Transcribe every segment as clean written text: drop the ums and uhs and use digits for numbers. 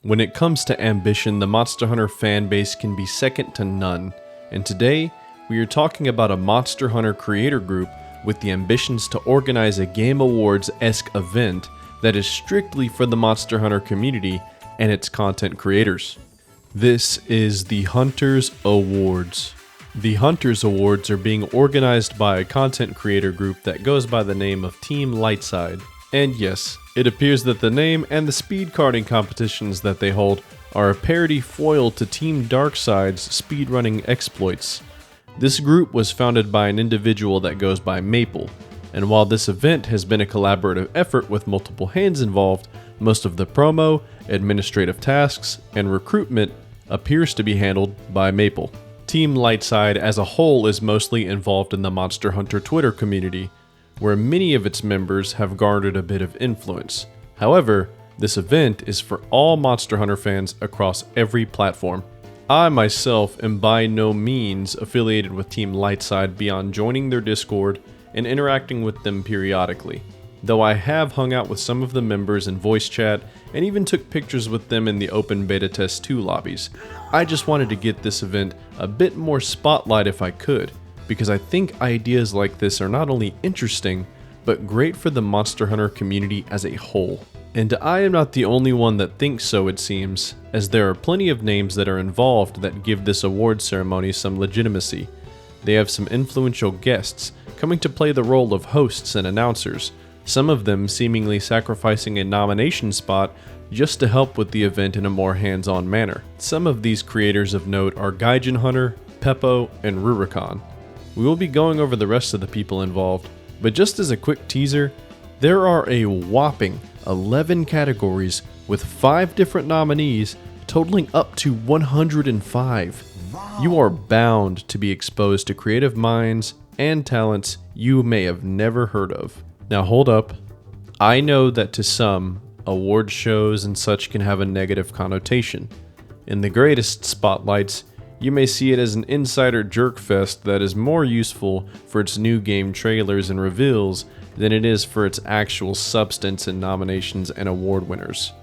When it comes to ambition, the Monster Hunter fanbase can be second to none, and today we are talking about a Monster Hunter creator group with the ambitions to organize a Game Awards-esque event that is strictly for the Monster Hunter community and its content creators. This is the Hunters Awards. The Hunters Awards are being organized by a content creator group that goes by the name of Team Lightside. And yes, it appears that the name and the speed karting competitions that they hold are a parody foil to Team Darkside's speedrunning exploits. This group was founded by an individual that goes by Maple, and while this event has been a collaborative effort with multiple hands involved, most of the promo, administrative tasks, and recruitment appears to be handled by Maple. Team Lightside as a whole is mostly involved in the Monster Hunter Twitter community, where many of its members have garnered a bit of influence. However, this event is for all Monster Hunter fans across every platform. I myself am by no means affiliated with Team Lightside beyond joining their Discord and interacting with them periodically, though I have hung out with some of the members in voice chat and even took pictures with them in the open beta test 2 lobbies. I just wanted to get this event a bit more spotlight if I could, because I think ideas like this are not only interesting, but great for the Monster Hunter community as a whole. And I am not the only one that thinks so, it seems, as there are plenty of names that are involved that give this award ceremony some legitimacy. They have some influential guests coming to play the role of hosts and announcers, some of them seemingly sacrificing a nomination spot just to help with the event in a more hands-on manner. Some of these creators of note are Gaijin Hunter, Peppo, and Rurikon. We will be going over the rest of the people involved, but just as a quick teaser, there are a whopping 11 categories with 5 different nominees totaling up to 105. You are bound to be exposed to creative minds and talents you may have never heard of. Now hold up, I know that to some, award shows and such can have a negative connotation. In the greatest spotlights, you may see it as an insider jerkfest that is more useful for its new game trailers and reveals than it is for its actual substance in nominations and award winners.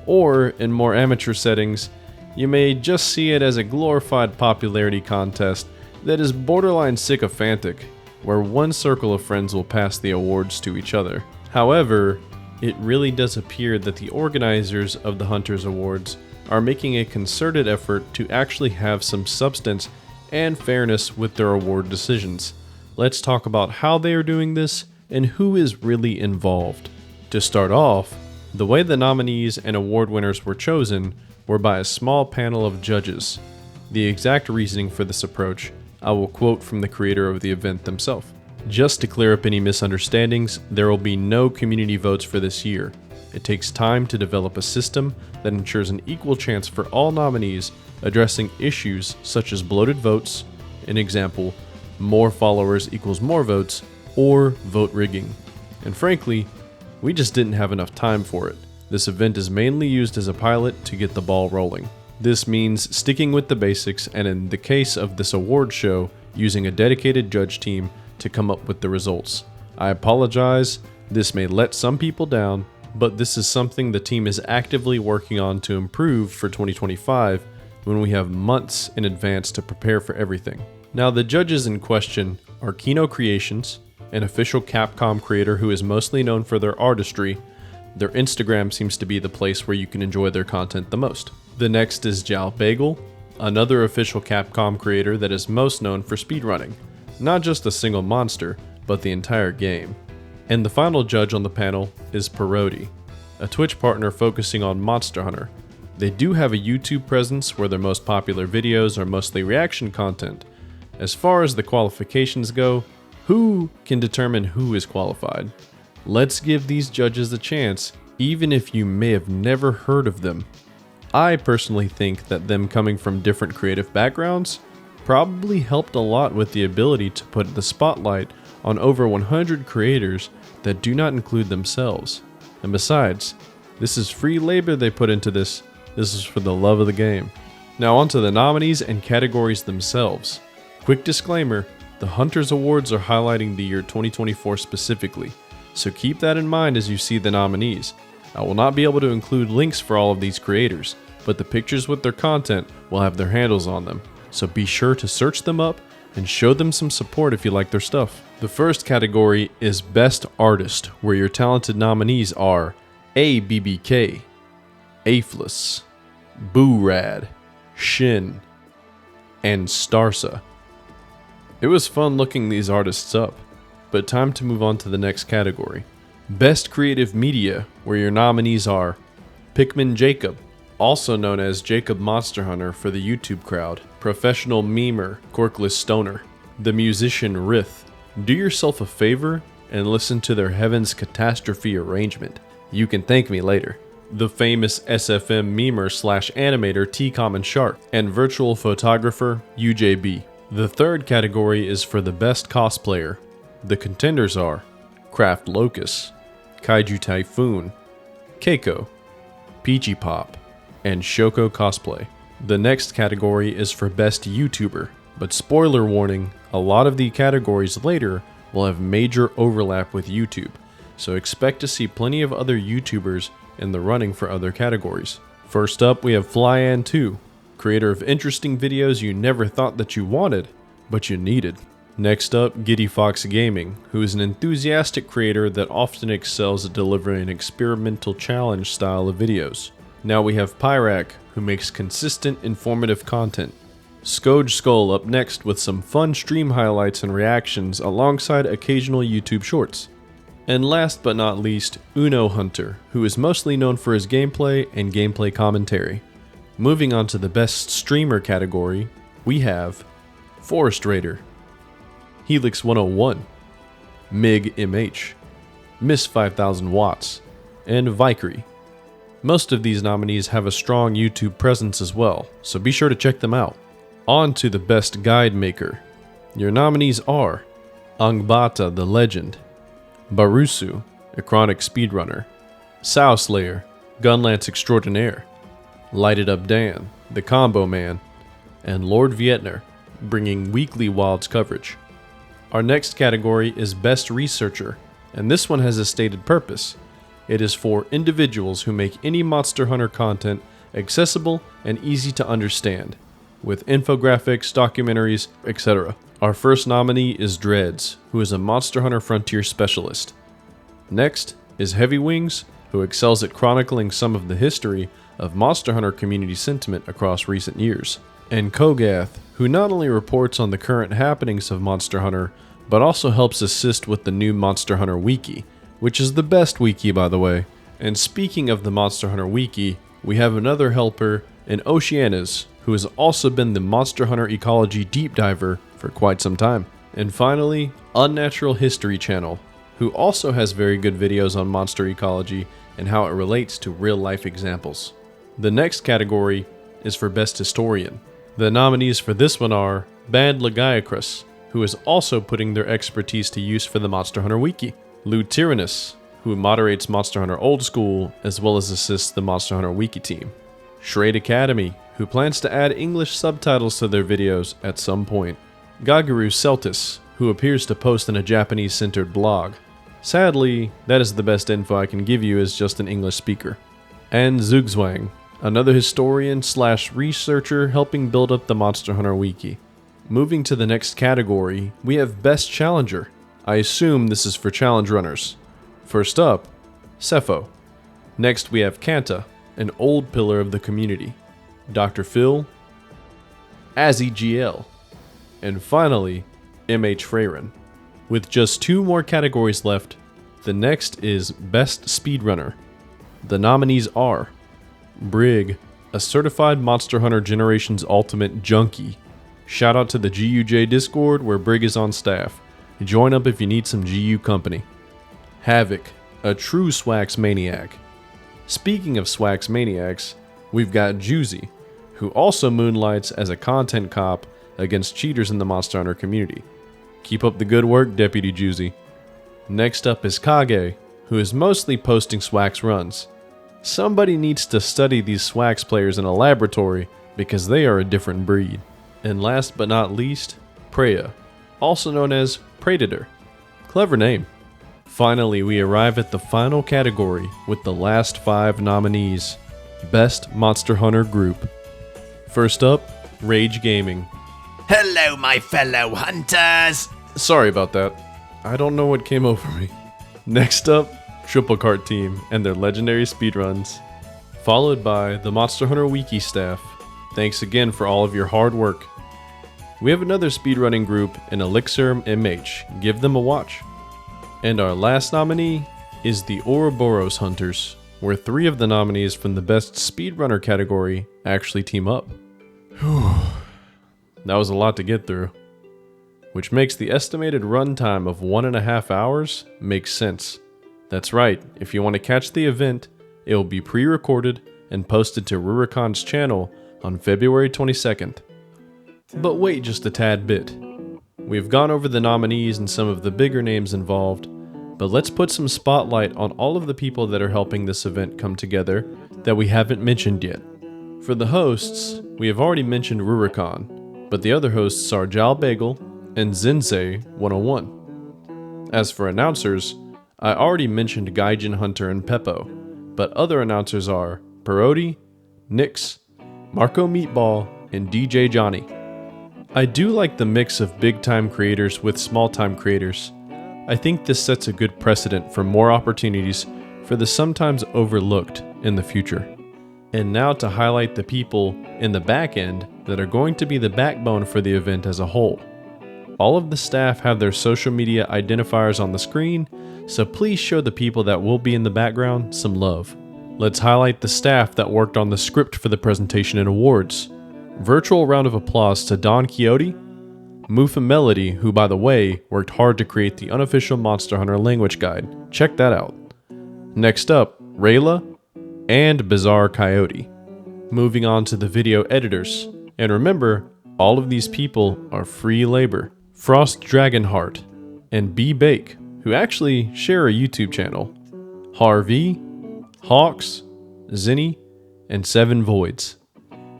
Or, in more amateur settings, you may just see it as a glorified popularity contest that is borderline sycophantic, where one circle of friends will pass the awards to each other. However, it really does appear that the organizers of the Hunters Awards are making a concerted effort to actually have some substance and fairness with their award decisions. Let's talk about how they are doing this and who is really involved. To start off, the way the nominees and award winners were chosen were by a small panel of judges. The exact reasoning for this approach I will quote from the creator of the event themselves. Just to clear up any misunderstandings, there will be no community votes for this year. It takes time to develop a system that ensures an equal chance for all nominees, addressing issues such as bloated votes, an example, more followers equals more votes, or vote rigging. And frankly, we just didn't have enough time for it. This event is mainly used as a pilot to get the ball rolling. This means sticking with the basics, and in the case of this award show, using a dedicated judge team to come up with the results. I apologize, this may let some people down, but this is something the team is actively working on to improve for 2025 when we have months in advance to prepare for everything. Now, the judges in question are Kino Creations, an official Capcom creator who is mostly known for their artistry. Their Instagram seems to be the place where you can enjoy their content the most. The next is Jal Bagel, another official Capcom creator that is most known for speedrunning, not just a single monster, but the entire game. And the final judge on the panel is Parody, a Twitch partner focusing on Monster Hunter. They do have a YouTube presence where their most popular videos are mostly reaction content. As far as the qualifications go, who can determine who is qualified? Let's give these judges a chance, even if you may have never heard of them. I personally think that them coming from different creative backgrounds probably helped a lot with the ability to put the spotlight on over 100 creators that do not include themselves. And besides, this is free labor they put into this. This is for the love of the game. Now onto the nominees and categories themselves. Quick disclaimer, the Hunters Awards are highlighting the year 2024 specifically, so keep that in mind as you see the nominees. I will not be able to include links for all of these creators, but the pictures with their content will have their handles on them, so be sure to search them up and show them some support if you like their stuff. The first category is Best Artist, where your talented nominees are ABBK, Aifless, Boorad, Shin, and Starsa. It was fun looking these artists up, but time to move on to the next category. Best Creative Media, where your nominees are Pikmin Jacob, also known as Jacob Monster Hunter for the YouTube crowd, Professional Memer Corkless Stoner, the musician Rith. Do yourself a favor and listen to their Heaven's Catastrophe arrangement. You can thank me later. The famous SFM memer / animator T-Common Shark, and virtual photographer UJB. The third category is for the best cosplayer. The contenders are Craft Locus, Kaiju Typhoon, Keiko, Peachy Pop, and Shoko Cosplay. The next category is for best YouTuber, but spoiler warning, a lot of the categories later will have major overlap with YouTube, so expect to see plenty of other YouTubers in the running for other categories. First up, we have Flyan2, creator of interesting videos you never thought that you wanted, but you needed. Next up, Giddy Fox Gaming, who is an enthusiastic creator that often excels at delivering an experimental challenge style of videos. Now we have Pyrak, who makes consistent, informative content. Skoj Skull up next with some fun stream highlights and reactions alongside occasional YouTube shorts. And last but not least, Uno Hunter, who is mostly known for his gameplay and gameplay commentary. Moving on to the best streamer category, we have Forest Raider, Helix 101, Mig MH, Miss 5000 Watts, and Vickery. Most of these nominees have a strong YouTube presence as well, so be sure to check them out. On to the best guide maker. Your nominees are Angbata the Legend, Barusu, a chronic speedrunner, Sow Slayer, Gunlance Extraordinaire, Lighted Up Dan, the Combo Man, and Lord Vietner, bringing weekly Wilds coverage. Our next category is Best Researcher, and this one has a stated purpose. It is for individuals who make any Monster Hunter content accessible and easy to understand, with infographics, documentaries, etc. Our first nominee is Dreads, who is a Monster Hunter Frontier specialist. Next is Heavy Wings, who excels at chronicling some of the history of Monster Hunter community sentiment across recent years. And Kogath, who not only reports on the current happenings of Monster Hunter, but also helps assist with the new Monster Hunter Wiki, which is the best wiki by the way. And speaking of the Monster Hunter Wiki, we have another helper in Oceanus, who has also been the Monster Hunter Ecology deep diver for quite some time. And finally, Unnatural History Channel, who also has very good videos on monster ecology and how it relates to real life examples. The next category is for Best Historian. The nominees for this one are Bad Lagiacrus, who is also putting their expertise to use for the Monster Hunter Wiki, Lou Tyrannus, who moderates Monster Hunter Old School as well as assists the Monster Hunter Wiki team, Shrade Academy, who plans to add English subtitles to their videos at some point, Gagaru Celtis, who appears to post in a Japanese-centered blog. Sadly, that is the best info I can give you as just an English speaker. And Zugzwang, another historian / researcher helping build up the Monster Hunter Wiki. Moving to the next category, we have Best Challenger. I assume this is for challenge runners. First up, Cepho. Next we have Kanta, an old pillar of the community, Dr. Phil, AzzyGL, and finally, MH Freyren. With just 2 more categories left, the next is Best Speedrunner. The nominees are Brig, a certified Monster Hunter Generations Ultimate junkie. Shout out to the GUJ Discord where Brig is on staff. Join up if you need some GU company. Havoc, a true Swax maniac. Speaking of Swax maniacs, we've got Juicy, who also moonlights as a content cop against cheaters in the Monster Hunter community. Keep up the good work, Deputy Juicy. Next up is Kage, who is mostly posting Swax runs. Somebody needs to study these Swax players in a laboratory because they are a different breed. And last but not least, Preya, also known as Predator. Clever name. Finally, we arrive at the final category with the last 5 nominees. Best Monster Hunter Group. First up, Rage Gaming. Hello, my fellow hunters! Sorry about that. I don't know what came over me. Next up, Triple Cart Team and their legendary speedruns. Followed by the Monster Hunter Wiki staff. Thanks again for all of your hard work. We have another speedrunning group in Elixir MH. Give them a watch. And our last nominee is the Ouroboros Hunters, where 3 of the nominees from the best speedrunner category actually team up. Whew. That was a lot to get through. Which makes the estimated runtime of 1.5 hours make sense. That's right, if you want to catch the event, it will be pre-recorded and posted to Rurikon's channel on February 22nd. But wait just a tad bit. We've gone over the nominees and some of the bigger names involved, but let's put some spotlight on all of the people that are helping this event come together that we haven't mentioned yet. For the hosts, we have already mentioned Rurikon, but the other hosts are Jal Bagel and Zinzei 101. As for announcers, I already mentioned Gaijin Hunter and Peppo, but other announcers are Parodi, Nix, Marco Meatball, and DJ Johnny. I do like the mix of big-time creators with small-time creators. I think this sets a good precedent for more opportunities for the sometimes overlooked in the future. And now to highlight the people in the back end that are going to be the backbone for the event as a whole. All of the staff have their social media identifiers on the screen, so please show the people that will be in the background some love. Let's highlight the staff that worked on the script for the presentation and awards. Virtual round of applause to Don Quixote, Mufa Melody, who by the way, worked hard to create the unofficial Monster Hunter language guide. Check that out. Next up, Rayla and Bizarre Coyote. Moving on to the video editors. And remember, all of these people are free labor. Frost Dragonheart and B Bake, who actually share a YouTube channel. Harvey, Hawks, Zinni, and 7 Voids.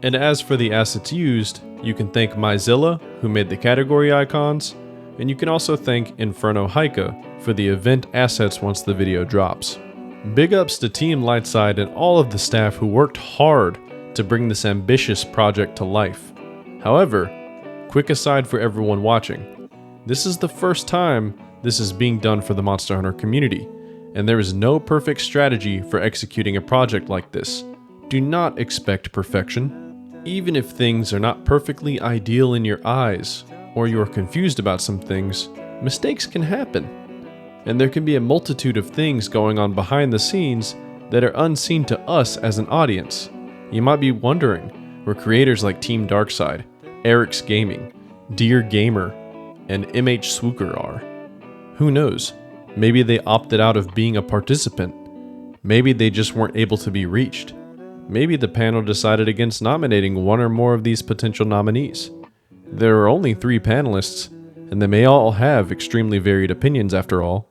And as for the assets used, you can thank Myzilla, who made the category icons, and you can also thank Inferno Haika for the event assets once the video drops. Big ups to Team Lightside and all of the staff who worked hard to bring this ambitious project to life. However, quick aside for everyone watching, this is the first time this is being done for the Monster Hunter community, and there is no perfect strategy for executing a project like this. Do not expect perfection. Even if things are not perfectly ideal in your eyes, or you are confused about some things, mistakes can happen. And there can be a multitude of things going on behind the scenes that are unseen to us as an audience. You might be wondering where creators like Team Darkside, Eric's Gaming, Dear Gamer, and MH Swooker are. Who knows? Maybe they opted out of being a participant. Maybe they just weren't able to be reached. Maybe the panel decided against nominating one or more of these potential nominees. There are only 3 panelists, and they may all have extremely varied opinions after all.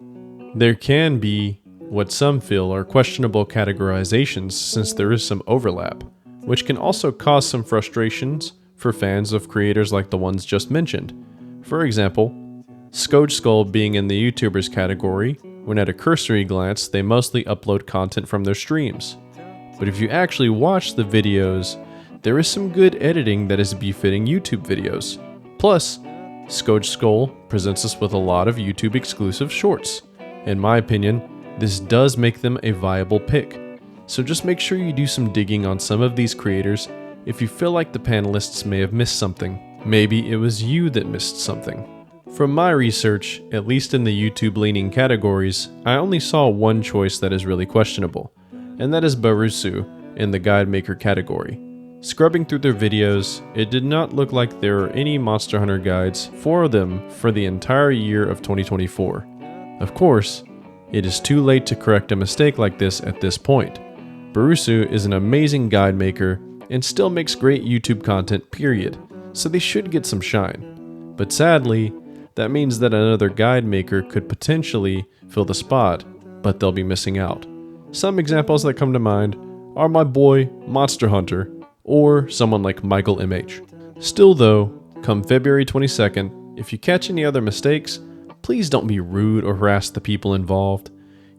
There can be what some feel are questionable categorizations since there is some overlap, which can also cause some frustrations for fans of creators like the ones just mentioned. For example, Skoj Skull being in the YouTubers category, when at a cursory glance they mostly upload content from their streams. But if you actually watch the videos, there is some good editing that is befitting YouTube videos. Plus, Skoj Skull presents us with a lot of YouTube exclusive shorts. In my opinion, this does make them a viable pick. So just make sure you do some digging on some of these creators if you feel like the panelists may have missed something. Maybe it was you that missed something. From my research, at least in the YouTube leaning categories, I only saw one choice that is really questionable, and that is Barusu in the Guide Maker category. Scrubbing through their videos, it did not look like there were any Monster Hunter guides for them for the entire year of 2024. Of course, it is too late to correct a mistake like this at this point. Barusu is an amazing guide maker and still makes great YouTube content, period, so they should get some shine. But sadly, that means that another guide maker could potentially fill the spot, but they'll be missing out. Some examples that come to mind are my boy Monster Hunter, or someone like Michael MH. Still though, come February 22nd, if you catch any other mistakes, please don't be rude or harass the people involved.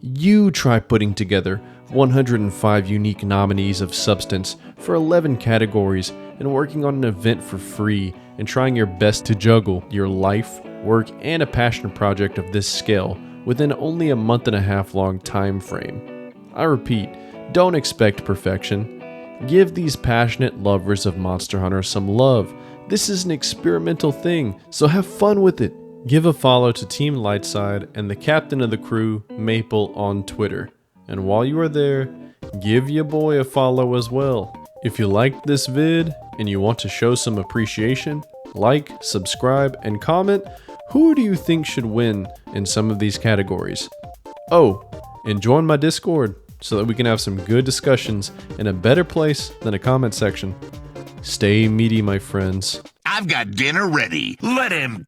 You try putting together 105 unique nominees of substance for 11 categories and working on an event for free and trying your best to juggle your life, work, and a passion project of this scale within only a month-and-a-half long time frame. I repeat, don't expect perfection. Give these passionate lovers of Monster Hunter some love. This is an experimental thing, so have fun with it. Give a follow to Team Lightside and the captain of the crew, Maple, on Twitter. And while you are there, give your boy a follow as well. If you liked this vid and you want to show some appreciation, like, subscribe, and comment who do you think should win in some of these categories. Oh, and join my Discord so that we can have some good discussions in a better place than a comment section. Stay meaty, my friends. I've got dinner ready. Let him